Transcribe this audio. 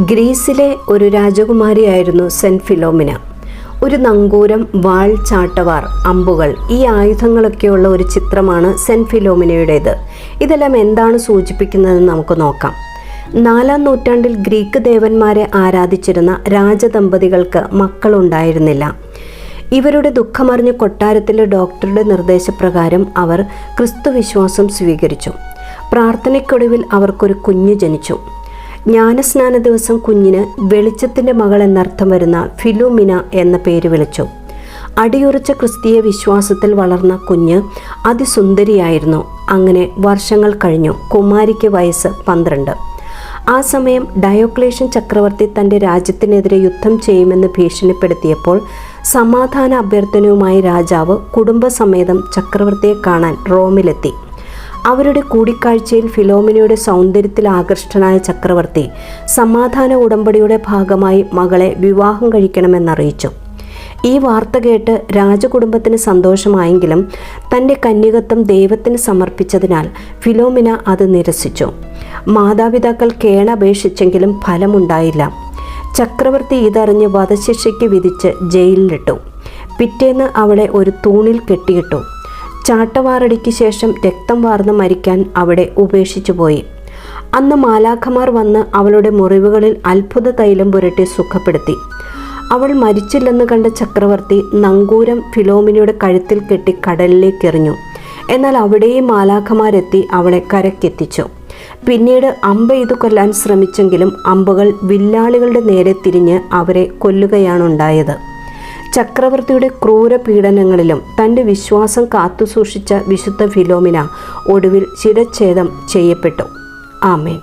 ഗ്രീസിലെ ഒരു രാജകുമാരിയായിരുന്നു saint Philomena. ഒരു നങ്കൂരം, വാൾ, ചാട്ടവാർ, അമ്പുകൾ, ഈ ആയുധങ്ങളൊക്കെയുള്ള ഒരു ചിത്രമാണ് സെന്റ് ഫിലോമിനയുടേത്. ഇതെല്ലാം എന്താണ് സൂചിപ്പിക്കുന്നതെന്ന് നമുക്ക് നോക്കാം. 4-ാം നൂറ്റാണ്ടിൽ ഗ്രീക്ക് ദേവന്മാരെ ആരാധിച്ചിരുന്ന രാജദമ്പതികൾക്ക് മക്കളുണ്ടായിരുന്നില്ല. ഇവരുടെ ദുഃഖമറിഞ്ഞ് കൊട്ടാരത്തിലെ ഡോക്ടറുടെ നിർദ്ദേശപ്രകാരം അവർ ക്രിസ്തുവിശ്വാസം സ്വീകരിച്ചു. പ്രാർത്ഥനയ്ക്കൊടുവിൽ അവർക്കൊരു കുഞ്ഞ് ജനിച്ചു. ജ്ഞാനസ്നാന ദിവസം കുഞ്ഞിന് വെളിച്ചത്തിൻ്റെ മകൾ എന്നർത്ഥം വരുന്ന ഫിലോമിന എന്ന പേര് വിളിച്ചു. അടിയുറച്ച ക്രിസ്തീയ വിശ്വാസത്തിൽ വളർന്ന കുഞ്ഞ് അതിസുന്ദരിയായിരുന്നു. അങ്ങനെ വർഷങ്ങൾ കഴിഞ്ഞു. കുമാരിക്ക് വയസ്സ് 12. ആ സമയം ഡയോക്ലേഷ്യൻ ചക്രവർത്തി തൻ്റെ രാജ്യത്തിനെതിരെ യുദ്ധം ചെയ്യുമെന്ന് ഭീഷണിപ്പെടുത്തിയപ്പോൾ സമാധാന അഭ്യർത്ഥനയുമായി രാജാവ് കുടുംബസമേതം ചക്രവർത്തിയെ കാണാൻ റോമിലെത്തി. അവരുടെ കൂടിക്കാഴ്ചയിൽ ഫിലോമിനയുടെ സൗന്ദര്യത്തിൽ ആകൃഷ്ടനായ ചക്രവർത്തി സമാധാന ഉടമ്പടിയുടെ ഭാഗമായി മകളെ വിവാഹം കഴിക്കണമെന്നറിയിച്ചു. ഈ വാർത്ത കേട്ട് രാജകുടുംബത്തിന് സന്തോഷമായെങ്കിലും തൻ്റെ കന്യകത്വം ദൈവത്തിന് സമർപ്പിച്ചതിനാൽ ഫിലോമിന അത് നിരസിച്ചു. മാതാപിതാക്കൾ കേണപേക്ഷിച്ചെങ്കിലും ഫലമുണ്ടായില്ല. ചക്രവർത്തി ഇതറിഞ്ഞ് വധശിക്ഷയ്ക്ക് വിധിച്ച് ജയിലിലിട്ടു. പിറ്റേന്ന് അവളെ ഒരു തൂണിൽ കെട്ടിയിട്ടു. ചാട്ടവാറടിക്ക് ശേഷം രക്തം വാർന്ന് മരിക്കാൻ അവിടെ ഉപേക്ഷിച്ചു പോയി. അന്ന് മാലാഖമാർ വന്ന് അവളുടെ മുറിവുകളിൽ അത്ഭുത തൈലം പുരട്ടി സുഖപ്പെടുത്തി. അവൾ മരിച്ചില്ലെന്ന് കണ്ട ചക്രവർത്തി നങ്കൂരം ഫിലോമിനയുടെ കഴുത്തിൽ കെട്ടി കടലിലേക്ക് എറിഞ്ഞു. എന്നാൽ അവിടെയും മാലാഖമാരെത്തി അവളെ കരക്കെത്തിച്ചു. പിന്നീട് അമ്പെയ്തു കൊല്ലാൻ ശ്രമിച്ചെങ്കിലും അമ്പുകൾ വില്ലാളികളുടെ നേരെ തിരിഞ്ഞ് അവരെ കൊല്ലുകയാണുണ്ടായത്. ചക്രവർത്തിയുടെ ക്രൂര പീഡനങ്ങളിലും തൻ്റെ വിശ്വാസം കാത്തുസൂക്ഷിച്ച വിശുദ്ധ ഫിലോമിന ഒടുവിൽ ശിരച്ഛേദം ചെയ്യപ്പെട്ടു. ആമേൻ.